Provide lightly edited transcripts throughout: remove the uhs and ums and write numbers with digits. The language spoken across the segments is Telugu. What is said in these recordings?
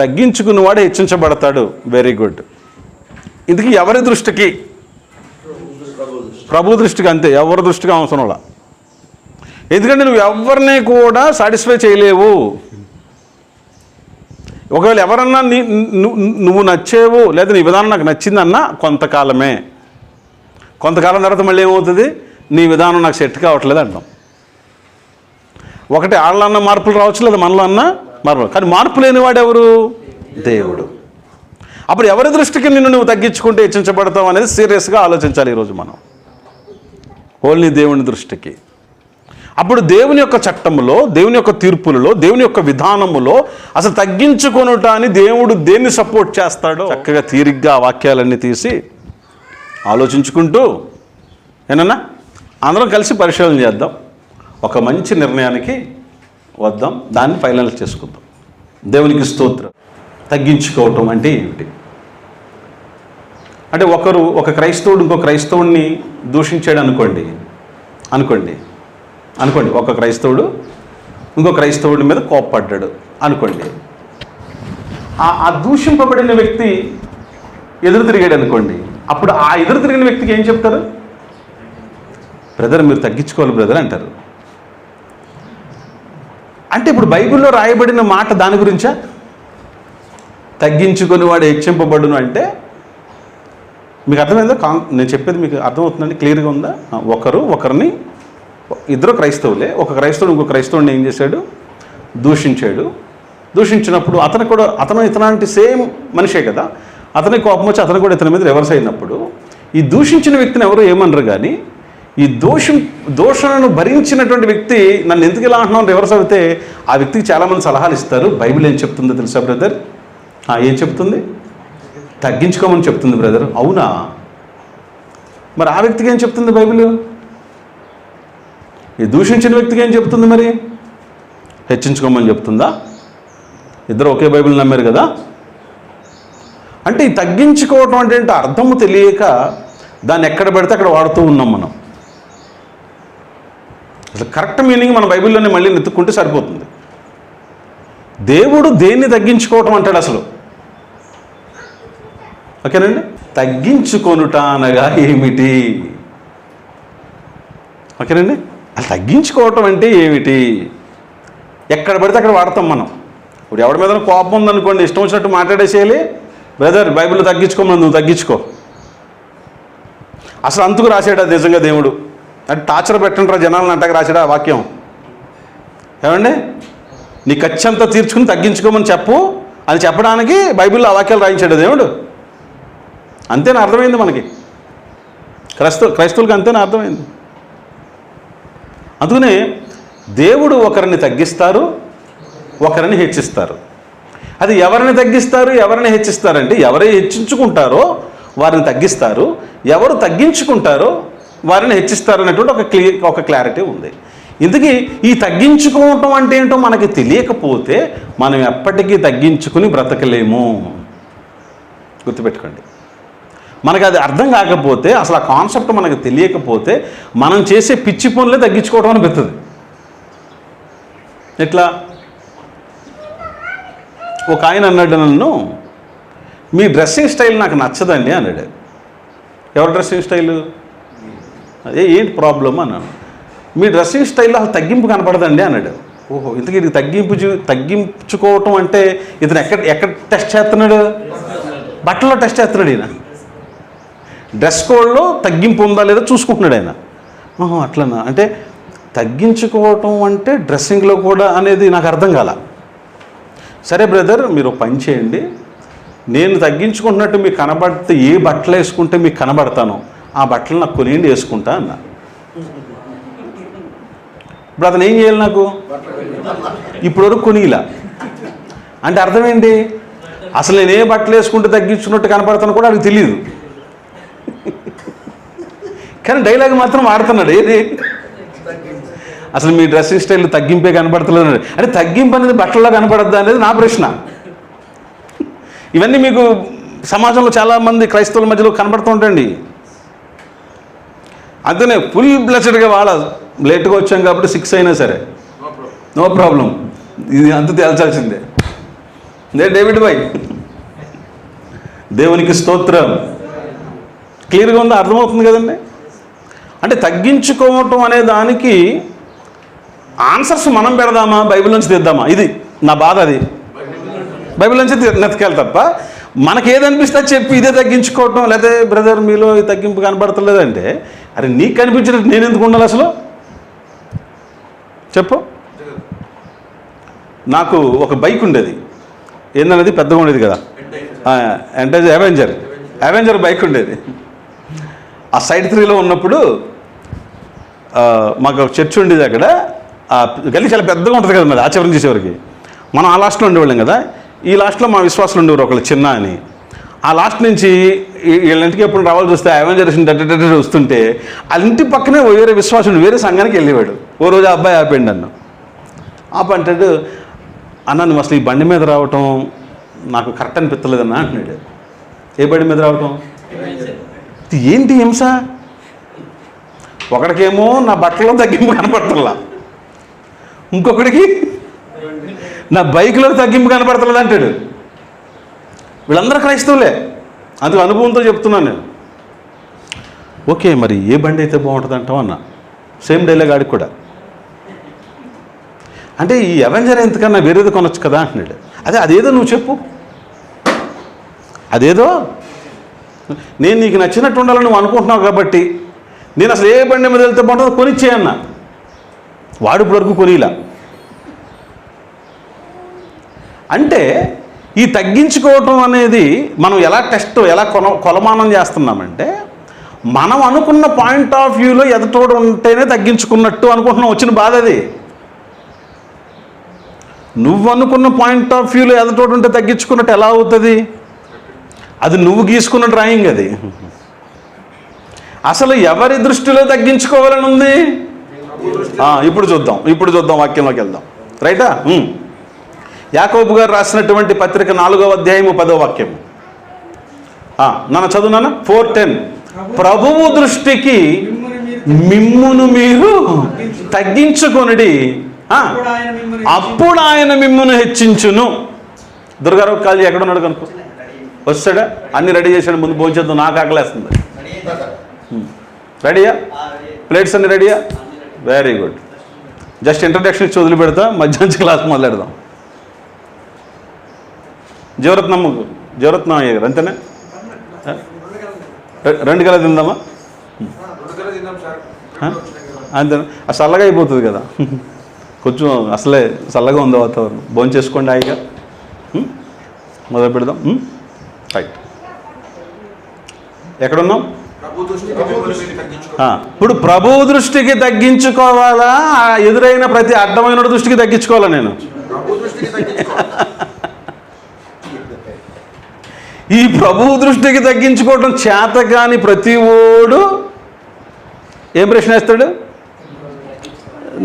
తగ్గించుకున్నవాడు హెచ్చించబడతాడు. Very good. ఇందుకు ఎవరి దృష్టికి? ప్రభు దృష్టికి. అంతే, ఎవరి దృష్టికి అవసరంలా. ఎందుకంటే నువ్వు ఎవరిని కూడా సాటిస్ఫై చేయలేవు. ఒకవేళ ఎవరన్నా నువ్వు నచ్చేవు లేదా నీ విధానం నాకు నచ్చిందన్నా కొంతకాలమే. కొంతకాలం తర్వాత మళ్ళీ ఏమవుతుంది? నీ విధానం నాకు సెట్ కావట్లేదు అంటాం. ఒకటి వాళ్ళన్న మార్పులు రావచ్చు, లేదా మనలో అన్న మార్పులు. కానీ మార్పు లేనివాడు ఎవరు? దేవుడు. అప్పుడు ఎవరి దృష్టికి నిన్ను నువ్వు తగ్గించుకుంటే హెచ్చించబడతావు అనేది సీరియస్గా ఆలోచించాలి ఈరోజు మనం. ఓన్లీ దేవుని దృష్టికి. అప్పుడు దేవుని యొక్క చట్టములో, దేవుని యొక్క తీర్పులలో, దేవుని యొక్క విధానములో అసలు తగ్గించుకొనుటాన్ని దేవుడు దేన్ని సపోర్ట్ చేస్తాడో చక్కగా తీరిగ్గా ఆ వాక్యాలన్నీ తీసి ఆలోచించుకుంటూ ఏనన్నా అందరం కలిసి పరిశీలన చేద్దాం. ఒక మంచి నిర్ణయానికి వద్దాం, దాన్ని ఫైనల్ చేసుకుందాం. దేవునికి స్తోత్రం. తగ్గించుకోవటం అంటే ఏమిటి? అంటే ఒక క్రైస్తవుడు ఇంకో క్రైస్తవుడిని దూషించాడు అనుకోండి. ఒక క్రైస్తవుడు ఇంకో క్రైస్తవుడి మీద కోప్పడ్డాడు అనుకోండి. ఆ దూషింపబడిన వ్యక్తి ఎదురు తిరిగాడు అనుకోండి. అప్పుడు ఆ ఎదురు తిరిగిన వ్యక్తికి ఏం చెప్తారు? బ్రదర్ మీరు తగ్గించుకోవాలి బ్రదర్ అంటారు. అంటే ఇప్పుడు బైబిల్లో రాయబడిన మాట దాని గురించా? తగ్గించుకొని వాడు హెచ్చింపబడును అంటే మీకు అర్థమైందా? నేను చెప్పేది మీకు అర్థమవుతుందండి? క్లియర్గా ఉందా? ఒకరిని ఇద్దరు క్రైస్తవులే, ఒక క్రైస్తవుడు ఇంకో క్రైస్తవుడిని ఏం చేశాడు? దూషించినప్పుడు అతను ఇతనాంటి సేమ్ మనిషే కదా, అతనికి కోపం వచ్చి అతను కూడా ఇతని మీద రివర్స్ అయినప్పుడు ఈ దూషించిన వ్యక్తిని ఎవరు ఏమనరు. కానీ ఈ దోషణను భరించినటువంటి వ్యక్తి నన్ను ఎందుకు ఇలా అంటున్నాను రివర్స్ అయితే ఆ వ్యక్తికి చాలామంది సలహాలు ఇస్తారు. బైబిల్ ఏం చెప్తుందో తెలుసా బ్రదర్? ఏం చెప్తుంది? తగ్గించుకోమని చెప్తుంది బ్రదర్. అవునా? మరి ఆ వ్యక్తికి ఏం చెప్తుంది బైబిల్? ఈ దూషించిన వ్యక్తికి ఏం చెప్తుంది? మరి హెచ్చించుకోమని చెప్తుందా? ఇద్దరు ఒకే బైబిల్ నమ్మారు కదా. అంటే ఈ తగ్గించుకోవటం అంటే అర్థము తెలియక దాన్ని ఎక్కడ పెడితే అక్కడ వాడుతూ ఉన్నాం మనం. అసలు కరెక్ట్ మీనింగ్ మన బైబిల్లోనే మళ్ళీ వెతుక్కుంటే సరిపోతుంది. దేవుడు దేన్ని తగ్గించుకోవటం అంటాడు అసలు? ఓకేనండి. తగ్గించుకొనుట అనగా ఏమిటి? ఓకేనండి. అసలు తగ్గించుకోవటం అంటే ఏమిటి? ఎక్కడ పడితే అక్కడ వాడతాం మనం. ఇప్పుడు ఎవరి మీద కోపం ఉందనుకోండి, ఇష్టం వచ్చినట్టు మాట్లాడేసేయాలి. బ్రదర్ బైబిల్లో తగ్గించుకోమని నువ్వు తగ్గించుకో. అసలు అంతకు రాశాడు నిజంగా దేవుడు. అంటే టార్చర్ పెట్టండి జనాలను అంటాక రాశాడు ఆ వాక్యం. ఏమండి? నీ ఖర్చు అంతా తీర్చుకుని తగ్గించుకోమని చెప్పు అని చెప్పడానికి బైబిల్లో ఆ వాక్యాలు రాయించాడు దేవుడు. అంతేనా అర్థమైంది మనకి? క్రైస్తవులకి అంతేనా అర్థమైంది? అందుకనే దేవుడు ఒకరిని తగ్గిస్తారు, ఒకరిని హెచ్చిస్తారు. అది ఎవరిని తగ్గిస్తారు, ఎవరిని హెచ్చిస్తారంటే ఎవరు హెచ్చించుకుంటారో వారిని తగ్గిస్తారు, ఎవరు తగ్గించుకుంటారో వారిని హెచ్చిస్తారు అనేటువంటి ఒక క్లారిటీ ఉంది. ఇందుకీ ఈ తగ్గించుకోవటం అంటే ఏంటో మనకి తెలియకపోతే మనం ఎప్పటికీ తగ్గించుకుని బ్రతకలేము. గుర్తుపెట్టుకోండి. మనకు అది అర్థం కాకపోతే, అసలు ఆ కాన్సెప్ట్ మనకు తెలియకపోతే మనం చేసే పిచ్చి పనులే తగ్గించుకోవడం అని పెడుతుంది. ఎట్లా? ఒక ఆయన అన్నాడు నన్ను, మీ డ్రెస్సింగ్ స్టైల్ నాకు నచ్చదండి అన్నాడు. ఎవరి డ్రెస్సింగ్ స్టైలు? ఏంటి ప్రాబ్లమ్ అన్నాను. మీ డ్రెస్సింగ్ స్టైల్లో అసలు తగ్గింపు కనపడదండి అన్నాడు. ఓహో, ఇంతకీ ఇది తగ్గించుకోవటం అంటే ఇతను ఎక్కడ టెస్ట్ చేస్తున్నాడు? బట్టల్లో టెస్ట్ చేస్తున్నాడు ఈయన. డ్రెస్ కోడ్లో తగ్గింపు ఉందా లేదా చూసుకుంటున్నాడు ఆయన. అట్లనా? అంటే తగ్గించుకోవటం అంటే డ్రెస్సింగ్లో కూడా అనేది నాకు అర్థం కాల. సరే బ్రదర్ మీరు పని చేయండి, నేను తగ్గించుకుంటున్నట్టు మీకు కనబడితే ఏ బట్టలు వేసుకుంటే మీకు కనబడతానో ఆ బట్టలు నాకు కొనియండి వేసుకుంటా అన్నా. ఇప్పుడు అతను ఏం చేయాలి? నాకు ఇప్పటివరకు కొనిలా అంటే అర్థం ఏంటి? అసలు నేను ఏ బట్టలు వేసుకుంటే తగ్గించుకున్నట్టు కనపడతాను కూడా నాకు తెలియదు. కానీ డైలాగ్ మాత్రం ఆడుతున్నాడు. ఏది? అసలు మీ డ్రెస్సింగ్ స్టైల్ తగ్గింపే కనపడతలేదు. అంటే తగ్గింపు అనేది బట్టల్లో కనపడద్దా అనేది నా ప్రశ్న. ఇవన్నీ మీకు సమాజంలో చాలామంది క్రైస్తవుల మధ్యలో కనబడుతూ ఉంటాయండి. అందుకనే ఫుల్ బ్లెస్డ్గా వాళ్ళ లేట్గా వచ్చాం కాబట్టి 6 అయినా సరే నో ప్రాబ్లం, ఇది అంత తేల్చాల్సిందే. David bye. దేవునికి స్తోత్రం. క్లియర్గా ఉందా? అర్థమవుతుంది కదండి. అంటే తగ్గించుకోవటం అనే దానికి ఆన్సర్స్ మనం పెడదామా, బైబిల్ నుంచి తెద్దామా? ఇది నా బాధ. అది బైబిల్ నుంచి నెతకాలి తప్ప మనకి ఏదనిపిస్తే చెప్పి ఇదే తగ్గించుకోవటం, లేకపోతే బ్రదర్ మీలో ఈ తగ్గింపు కనబడతలేదంటే, అరే నీకు కనిపించినట్టు నేను ఎందుకు ఉండాలి అసలు? చెప్పు. నాకు ఒక బైక్ ఉండేది, ఏందనేది పెద్దగా ఉండేది కదా, అంటే అవెంజర్ బైక్ ఉండేది. ఆ సైడ్ 3లో ఉన్నప్పుడు మాకు ఒక చర్చ్ ఉండేది. అక్కడ గల్లీ చాలా పెద్దగా ఉంటుంది కదా, మరి ఆచరణ చేసేవారికి. మనం ఆ లాస్ట్లో ఉండేవాళ్ళం కదా. ఈ లాస్ట్లో మా విశ్వాసులు ఉండేవారు ఒకళ్ళు చిన్న అని. ఆ లాస్ట్ నుంచి వీళ్ళంటికి ఎప్పుడు రావాల్సి వస్తే అవెంజర్స్ వస్తుంటే వాళ్ళ ఇంటి పక్కనే వేరే విశ్వాసుడు వేరే సంఘానికి వెళ్ళేవాడు. ఓ రోజు ఆ అబ్బాయి ఆపండి నన్ను. ఆపంటాడు, అన్న నువ్వు అసలు ఈ బండి మీద రావటం నాకు కరెక్ట్ అనిపించలేదన్నా అంటున్నాడు. ఏ బండి మీద రావటం? ఏంటి హింస? ఒకడికేమో నా బట్టలో తగ్గింపు కనపడతలా, ఇంకొకడికి నా బైక్లో తగ్గింపు కనపడతలేదు అంటాడు. వీళ్ళందరూ క్రైస్తవులే, అందుకు అనుభవంతో చెప్తున్నాను నేను. ఓకే, మరి ఏ బండి అయితే బాగుంటుంది అంటావు అన్న. సేమ్ డైలాగ్ ఆడికి కూడా. అంటే ఈ అవెంజర్ ఎంతకన్నా వేరేది కొనొచ్చు కదా అంటున్నాడు. అదేదో నువ్వు చెప్పు, అదేదో నేను నీకు నచ్చినట్టు ఉండాలని నువ్వు అనుకుంటున్నావు కాబట్టి నేను అసలు ఏ బండి మీద వెళ్తే బాగుంటుందో కొనిచ్చేయన్న. వాడు ఇప్పటివరకు కొనిలా. అంటే ఈ తగ్గించుకోవటం అనేది మనం ఎలా కొలమానం చేస్తున్నామంటే, మనం అనుకున్న పాయింట్ ఆఫ్ వ్యూలో ఎదటోడు ఉంటేనే తగ్గించుకున్నట్టు అనుకుంటున్నాం. వచ్చిన బాధ అది. నువ్వు అనుకున్న పాయింట్ ఆఫ్ వ్యూలో ఎదటోడు ఉంటే తగ్గించుకున్నట్టు ఎలా అవుతుంది? అది నువ్వు గీసుకున్న డ్రాయింగ్. అది అసలు ఎవరి దృష్టిలో తగ్గించుకోవాలని ఉంది? ఇప్పుడు చూద్దాం వాక్యంలోకి వెళ్దాం. రైటా? యాకోబు గారు రాసినటువంటి పత్రిక 4వ అధ్యాయము 10వ వాక్యము. నన్ను చదువునా? 4:10. ప్రభువు దృష్టికి మిమ్మును మీరు తగ్గించుకొనుడి, అప్పుడు ఆయన మిమ్మును హెచ్చించును. దుర్గారావు కాళీ ఎక్కడున్నాడు కనుకో, వస్తాడా? అన్ని రెడీ చేశాడు, ముందు భోంచేద్దాం, నాకు ఆకలేస్తుంది. రెడీయా? ప్లేట్స్ అన్ని రెడీయా? Very good. జస్ట్ ఇంట్రడక్షన్ ఇచ్చి వదిలిపెడతా, మధ్యాహ్నం క్లాస్ మొదలెడదాం. జీవరత్నం అయ్యారు అంతేనా? 2 గల తిందామా? అంతేనా? చల్లగా అయిపోతుంది కదా కొంచెం, అసలే చల్లగా ఉంది వాతావరణం. భోజనం చేసుకోండి హాయిగా, మొదలు పెడదాం. రైట్, ఎక్కడున్నాం? ఇప్పుడు ప్రభు దృష్టికి తగ్గించుకోవాలా, ఎదురైన ప్రతి అడ్డమైన దృష్టికి తగ్గించుకోవాలా? నేను ఈ ప్రభు దృష్టికి తగ్గించుకోవటం చేత కాని ప్రతి ఓడు ఏం ప్రశ్న వేస్తాడు?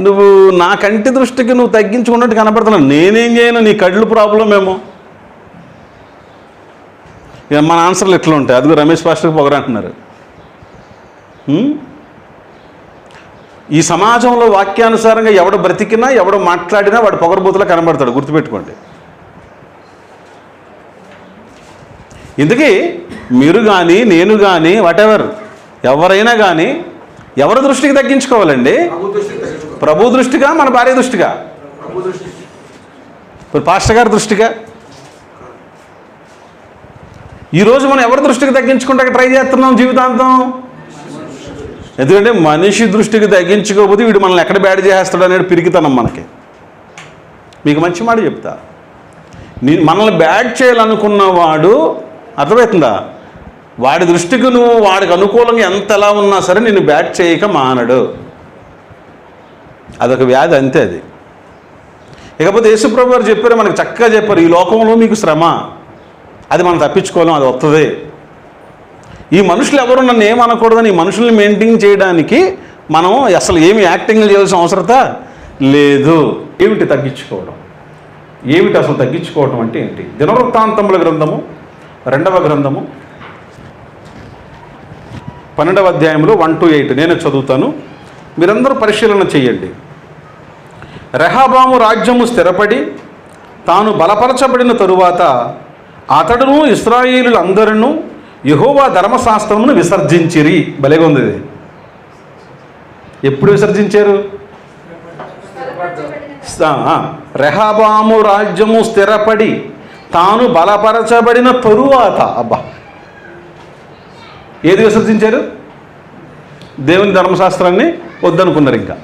నువ్వు నా కంటి దృష్టికి నువ్వు తగ్గించుకున్నట్టు కనపడుతున్నావు, నేనేం చేయను, నీ కళ్ళు ప్రాబ్లం ఏమో. ఇక మన ఆన్సర్లు ఎట్లా ఉంటాయి? అదిగో రమేష్ పాస్టర్కి పొగరంటున్నారు. ఈ సమాజంలో వాక్యానుసారంగా ఎవడు బ్రతికినా ఎవడు మాట్లాడినా వాడు పొగరబోతులా కనబడతాడు, గుర్తుపెట్టుకోండి. ఇందుకే మీరు కానీ నేను కానీ ఎవరైనా కానీ ఎవరి దృష్టికి తగ్గించుకోవాలండి? ప్రభు దృష్టిగా, మన భార్య దృష్టిగా, ఇప్పుడు పాస్టర్ గారి దృష్టిగా. ఈరోజు మనం ఎవరి దృష్టికి తగ్గించుకుంటే ట్రై చేస్తున్నాం జీవితాంతం? ఎందుకంటే మనిషి దృష్టికి తగ్గించుకోకపోతే వీడు మనల్ని ఎక్కడ బ్యాడ్ చేసేస్తాడు అనేది పిరికితనం మనకి. మీకు మంచి మాట చెప్తా, మనల్ని బ్యాడ్ చేయాలనుకున్నవాడు, అర్థమవుతుందా, వాడి దృష్టికి నువ్వు వాడికి అనుకూలంగా ఎంత ఎలా ఉన్నా సరే నిన్ను బ్యాడ్ చేయక మానడు. అదొక వ్యాధి, అంతే అది. ఇకపోతే యేసుప్రభు గారు చెప్పారు, మనకు చక్కగా చెప్పారు, ఈ లోకంలో మీకు శ్రమ, అది మనం తప్పించుకోలేం, అది వస్తుంది. ఈ మనుషులు ఎవరు నన్ను ఏమనకూడదని ఈ మనుషుల్ని మెయింటైన్ చేయడానికి మనం అసలు ఏమి యాక్టింగ్లు చేయాల్సిన అవసరత లేదు. ఏమిటి తగ్గించుకోవడం? ఏమిటి అసలు తగ్గించుకోవడం అంటే ఏంటి? దినవృత్తాంతముల గ్రంథము 2వ గ్రంథము 12వ అధ్యాయంలో 1-8 నేను చదువుతాను, మీరందరూ పరిశీలన చేయండి. రెహబాము రాజ్యము స్థిరపడి తాను బలపరచబడిన తరువాత అతడును ఇశ్రాయేలులందరూ యెహోవా ధర్మశాస్త్రమును విసర్జించిరి. భలేగా ఉంది ఇది. ఎప్పుడు విసర్జించారు? రెహబాము రాజ్యము స్థిరపడి తాను బలపరచబడిన తరువాత. అబ్బా, ఏది విసర్జించారు? దేవుని ధర్మశాస్త్రాన్ని వద్దనుకున్నారు. ఇంకా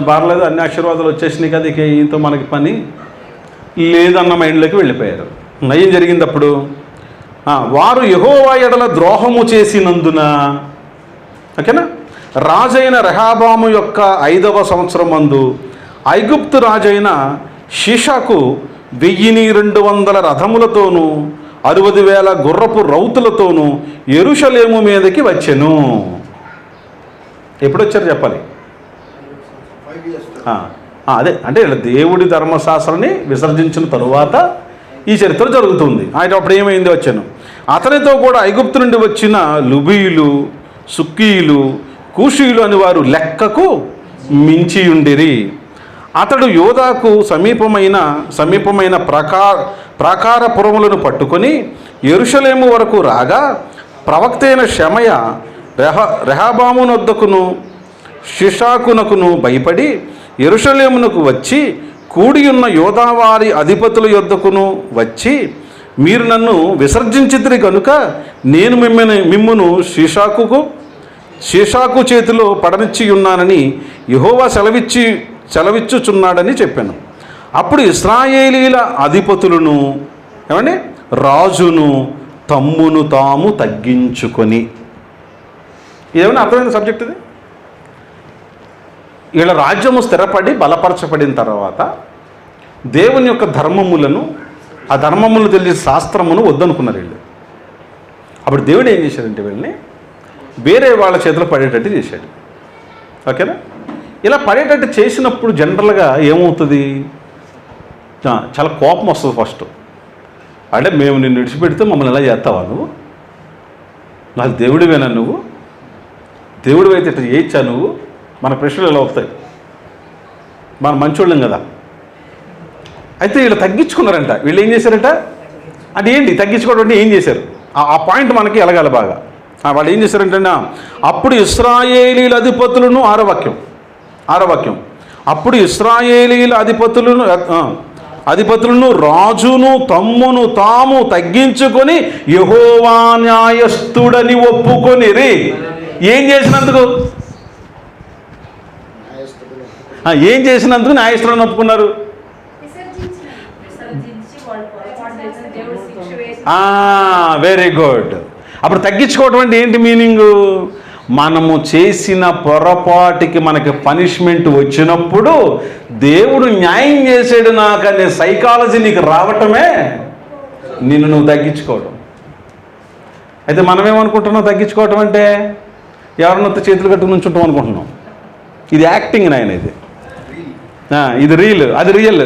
పర్లేదు, అన్ని ఆశీర్వాదాలు వచ్చేసినాయి కదా, ఇక ఈయనతో మనకి పని లేదన్న మైండ్లోకి వెళ్ళిపోయారు. ఏం జరిగింది అప్పుడు? వారు యెహోవా ఎడల ద్రోహము చేసినందున, ఓకేనా, రాజైన రెహబాము యొక్క 5వ సంవత్సరం మందు ఐగుప్తు రాజైన షీషాకు 1200 రథములతోనూ 60,000 గుర్రపు రౌతులతోనూ యెరూషలేము మీదకి వచ్చెను. ఎప్పుడు వచ్చారు చెప్పాలి? అదే అంటే దేవుడి ధర్మశాస్త్రాన్ని విసర్జించిన తరువాత ఈ చరిత్ర జరుగుతుంది. ఆయన అప్పుడు ఏమైంది? వచ్చాను. అతనితో కూడా ఐగుప్తు నుండి వచ్చిన లుబీయులు, సుక్కీయులు, కూషీయులు అని వారు లెక్కకు మించి ఉండిరి. అతడు యోధాకు సమీపమైన ప్రాకారపురములను పట్టుకొని యెరూషలేము వరకు రాగా ప్రవక్త అయిన షెమయ రెహబామునొద్దకును షిషాకునకును భయపడి యెరూషలేమునకు వచ్చి కూడియున్న యోధావారి అధిపతుల యొద్దకును వచ్చి, మీరు నన్ను విసర్జించితిరి కనుక నేను మిమ్మును షీషాకు చేతిలో పడనిచ్చి ఉన్నానని యెహోవా సెలవిచ్చుచున్నాడని చెప్పాను. అప్పుడు ఇశ్రాయేలీల అధిపతులను, ఏమండి, రాజును తమ్మును తాము తగ్గించుకొని. ఏమైనా అర్థమైన సబ్జెక్ట్ ఇది? వీళ్ళ రాజ్యము స్థిరపడి బలపరచబడిన తర్వాత దేవుని యొక్క ధర్మములను, ఆ ధర్మములను తెలిసే శాస్త్రమును వద్దనుకున్నారు వీళ్ళు. అప్పుడు దేవుడు ఏం చేశాడంటే వీళ్ళని వేరే వాళ్ళ చేతిలో పడేటట్టు చేశాడు. ఓకేనా? ఇలా పడేటట్టు చేసినప్పుడు జనరల్గా ఏమవుతుంది? చాలా కోపం వస్తుంది ఫస్ట్. అంటే మేము నిన్ను విడిచిపెడితే మమ్మల్ని ఎలా చేస్తావా నువ్వు? నాకు దేవుడివేనా నువ్వు? దేవుడు అయితే ఇట్లా చేయొచ్చా నువ్వు? మన ప్రశ్నలు ఎలా వస్తాయి? మన మంచోళ్ళం కదా. అయితే వీళ్ళు తగ్గించుకున్నారంట. వీళ్ళు ఏం చేశారంట అంటే ఏంటి తగ్గించుకోవడం అంటే ఏం చేశారు? ఆ పాయింట్ మనకి ఎలగాలి బాగా. వాళ్ళు ఏం చేశారంటే, అప్పుడు ఇశ్రాయేలీల అధిపతులను, 6వ వాక్యం, అప్పుడు ఇశ్రాయేలీల అధిపతులను రాజును తమ్మును తాము తగ్గించుకొని యెహోవా న్యాయస్థుడని ఒప్పుకొనిరి. ఏం చేసినందుకు న్యాయస్థుడని ఒప్పుకున్నారు? Very good. అప్పుడు తగ్గించుకోవటం అంటే ఏంటి మీనింగు? మనము చేసిన పొరపాటుకి మనకి పనిష్మెంట్ వచ్చినప్పుడు దేవుడు న్యాయం చేసాడు నాకు అనే సైకాలజీ నీకు రావటమే నిన్ను నువ్వు తగ్గించుకోవడం. అయితే మనమేమనుకుంటున్నాం? తగ్గించుకోవటం అంటే ఎవరినొత్త చేతులు కట్టుకుని ఉంచుంటాం అనుకుంటున్నాం. ఇది యాక్టింగ్ నాయన, ఇది రీల్, అది రియల్.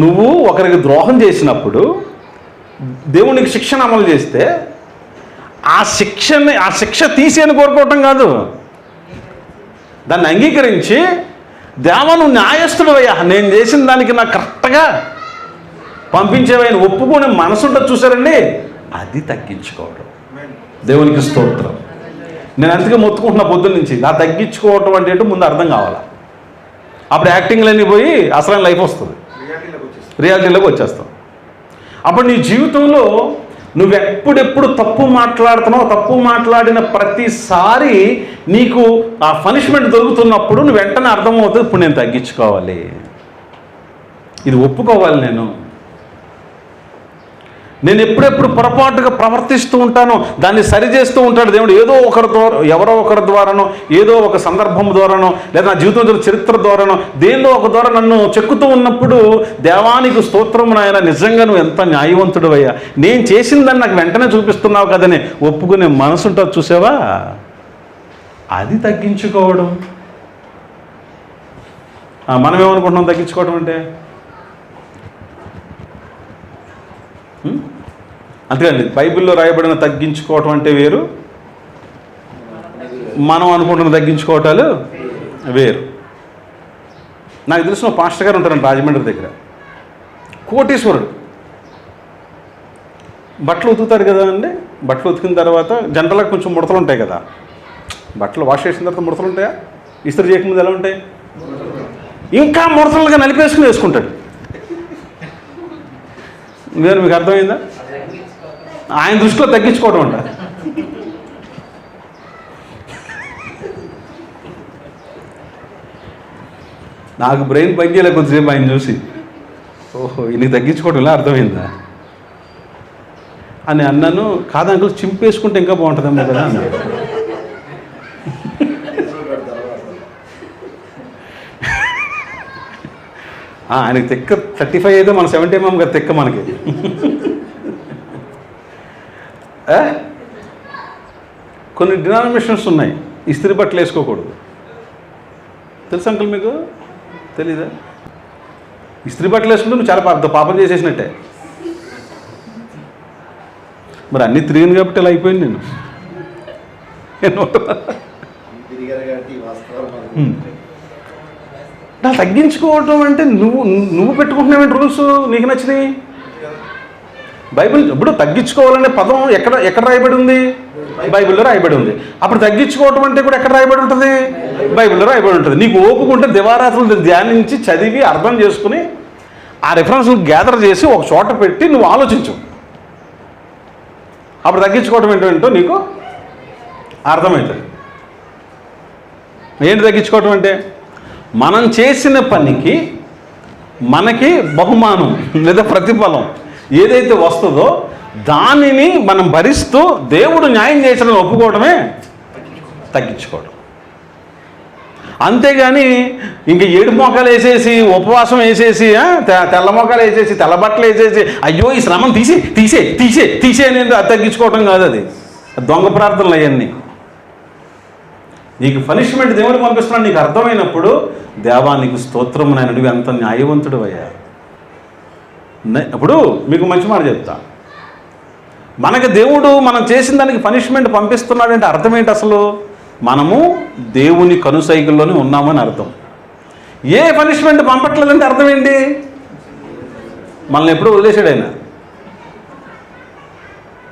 నువ్వు ఒకరికి ద్రోహం చేసినప్పుడు దేవునికి శిక్షను అమలు చేస్తే ఆ శిక్ష తీసేని కోరుకోవటం కాదు, దాన్ని అంగీకరించి దేవా నువ్వు న్యాయస్థుడవయ్యా, నేను చేసిన దానికి నాకు కరెక్ట్గా పంపించేవని ఒప్పుకునే మనసుంటుంది చూసారండి, అది తగ్గించుకోవడం. దేవునికి స్తోత్రం. నేను అందుకే మొత్తుకుంటున్నా పొద్దున్న నుంచి. నా తగ్గించుకోవటం అంటే ఏంటో ముందు అర్థం కావాలా. అప్పుడు యాక్టింగ్లన్నీ పోయి అసలైన లైఫ్ వస్తుంది, రియాలిటీలోకి వచ్చేస్తాం. అప్పుడు నీ జీవితంలో నువ్వు ఎప్పుడెప్పుడు తప్పు మాట్లాడుతున్నావు, తప్పు మాట్లాడిన ప్రతిసారి నీకు ఆ పనిష్మెంట్ దొరుకుతున్నప్పుడు నువ్వు వెంటనే అర్థమవుతుంది, ఇప్పుడు నేను తగ్గించుకోవాలి, ఇది ఒప్పుకోవాలి. నేను ఎప్పుడెప్పుడు పొరపాటుగా ప్రవర్తిస్తూ ఉంటానో దాన్ని సరిచేస్తూ ఉంటాడు దేవుడు. ఏదో ఒకరి ద్వారా, ఎవరో ఒకరి ద్వారానో, ఏదో ఒక సందర్భం ద్వారానో, లేదా నా జీవితంలో చరిత్ర ద్వారానో, దేనిలో ఒక ద్వారా నన్ను చెక్కుతూ ఉన్నప్పుడు దేవానికి స్తోత్రం నాయన, నిజంగా నువ్వు ఎంత న్యాయవంతుడు అయ్యా, నేను చేసిన దాన్ని నాకు వెంటనే చూపిస్తున్నావు కదని ఒప్పుకునే మనసు ఉంటుంది చూసావా, అది తగ్గించుకోవడం. మనం ఏమనుకుంటున్నాం తగ్గించుకోవడం అంటే? అంతేనండి, బైబిల్లో రాయబడిన తగ్గించుకోవటం అంటే వేరు, మనం అనుకుంటున్న తగ్గించుకోవటాలు వేరు. నాకు తెలిసిన పాస్టర్ గారు ఉంటారండి రాజమండ్రి దగ్గర, కోటీశ్వరుడు. బట్టలు ఉతుకుతారు కదా అండి, బట్టలు ఉతికిన తర్వాత జనరల్గా కొంచెం ముడతలు ఉంటాయి కదా, బట్టలు వాష్ చేసిన తర్వాత ముడతలు ఉంటాయా? ఇస్త్రీ చేయకముందు ఎలా ఉంటాయి? ఇంకా ముడతలుగా నలిపేసుకుని వేసుకుంటాడు. నేను మీకు అర్థమైందా? ఆయన దృష్టిలో తగ్గించుకోవడం అంట. నాకు బ్రెయిన్ పని చేయలే కొద్దిసేపు ఆయన చూసి, ఓహో ఇన్ని తగ్గించుకోవడం ఇలా అర్థమైందా అని అన్నాను. కాదు అంకుల్, చింపేసుకుంటే ఇంకా బాగుంటుందేమో కదా అన్న. ఆయనకి తెక్క 35 అయితే మన 70 mm గారు తెక్క మనకి. కొన్ని డినామినేషన్స్ ఉన్నాయి, ఇస్త్రీ బట్టలు వేసుకోకూడదు. తెలుసు అంకుల్ మీకు? తెలీదా? ఇస్త్రీ బట్టలు వేసుకుంటే నువ్వు చాలా పాపం చేసేసినట్టే. మరి అన్నీ తిరిగింది కాబట్టి ఇలా అయిపోయింది నేను. నా తగ్గించుకోవటం అంటే నువ్వు పెట్టుకుంటున్నావేంటి రూల్స్ నీకు నచ్చినాయి? బైబిల్ ఇప్పుడు తగ్గించుకోవాలనే పదం ఎక్కడ రాయబడి ఉంది? బైబిల్లో రాయబడి ఉంది. అప్పుడు తగ్గించుకోవటం అంటే కూడా ఎక్కడ రాయబడి ఉంటుంది? బైబిల్లో రాయబడి ఉంటుంది. నీకు ఓపుకుంటే దివారాత్రులు ధ్యానించి చదివి అర్థం చేసుకుని ఆ రిఫరెన్స్ గ్యాదర్ చేసి ఒక చోట పెట్టి నువ్వు ఆలోచించు. అప్పుడు తగ్గించుకోవటం ఏంటో నీకు అర్థమవుతుంది. ఏంటి తగ్గించుకోవటం అంటే? మనం చేసిన పనికి మనకి బహుమానం లేదా ప్రతిఫలం ఏదైతే వస్తుందో దానిని మనం భరిస్తూ దేవుడు న్యాయం చేసిన ఒప్పుకోవడమే తగ్గించుకోవడం. అంతేగాని ఇంక 7 మోకాలు వేసేసి ఉపవాసం వేసేసి తెల్ల మోకాలు వేసేసి తెల్ల బట్టలు వేసేసి అయ్యో ఈ శ్రమం తీసే అనేది తగ్గించుకోవటం కాదు. అది దొంగ ప్రార్థనలు అవన్నీ. నీకు పనిష్మెంట్ దేవుడు పంపిస్తున్నాడు నీకు అర్థమైనప్పుడు, దేవా నీకు స్తోత్రం నాయన, నువ్వు ఎంత న్యాయవంతుడు అయ్యా. ఇప్పుడు మీకు మంచి మాట చెప్తా, మనకి దేవుడు మనం చేసిన దానికి పనిష్మెంట్ పంపిస్తున్నాడంటే అర్థం ఏంటి? అసలు మనము దేవుని కనుసైకిల్లోనే ఉన్నామని అర్థం. ఏ పనిష్మెంట్ పంపట్లేదంటే అర్థం ఏంటి? మనల్ని ఎప్పుడూ వదిలేశాడు ఆయన.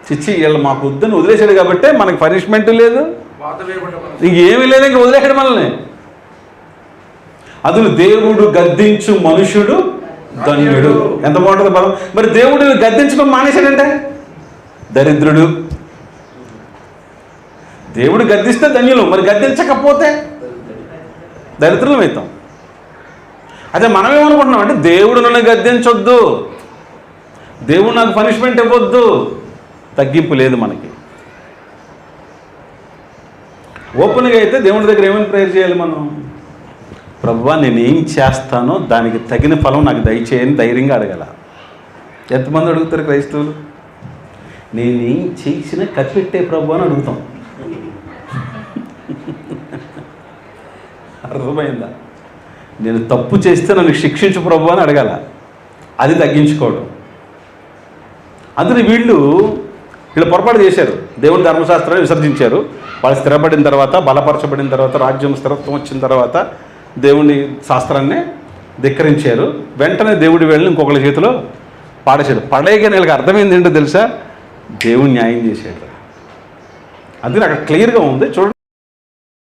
చిచ్చి వీళ్ళు మాకు వద్దని వదిలేశాడు కాబట్టి మనకి పనిష్మెంట్ లేదు, ఇంకేమీ లేదు, ఇంక వదిలేశాడు మనల్ని. అదును దేవుడు గద్దించు మనుషుడు ధన్యుడు. ఎంత బాగుంటుంది పదం. మరి దేవుడు గద్దించడం మానేశాడంటే దరిద్రుడు. దేవుడు గద్దిస్తే ధన్యులు, మరి గద్దించకపోతే దరిద్రులం అవుతాం. అదే మనం ఏమనుకుంటున్నాం అంటే దేవుడు నన్ను గద్దించొద్దు, దేవుడు నాకు పనిష్మెంట్ ఇవ్వద్దు, తగ్గింపు లేదు మనకి. ఓపెన్గా అయితే దేవుడి దగ్గర ఏమని ప్రేయర్ చేయాలి మనం? ప్రభువా నేనేం చేస్తానో దానికి తగిన ఫలం నాకు దయచేయని ధైర్యంగా అడగాల. ఎంతమంది అడుగుతారు క్రైస్తవులు? నేనేం చేసినా కప్పెట్టే ప్రభు అని అడుగుతాం. అర్థమైందా? నేను తప్పు చేస్తే నన్ను శిక్షించు ప్రభు అని అడగాల. అది తగ్గించుకోవడం. అందులో వీళ్ళు పొరపాటు చేశారు. దేవుని ధర్మశాస్త్రాన్ని విసర్జించారు. వాళ్ళు స్థిరపడిన తర్వాత, బలపరచబడిన తర్వాత, రాజ్యం స్థిరత్వం వచ్చిన తర్వాత దేవుని శాస్త్రాన్ని ధిక్కరించారు. వెంటనే దేవుడి వెళ్ళి ఇంకొకరి చేతిలో పాడేశాడు. పడేయగానే వీళ్ళకి అర్థమైంది ఏంటో తెలుసా? దేవుని న్యాయం చేశాడు. అది అక్కడ క్లియర్గా ఉంది చూడండి.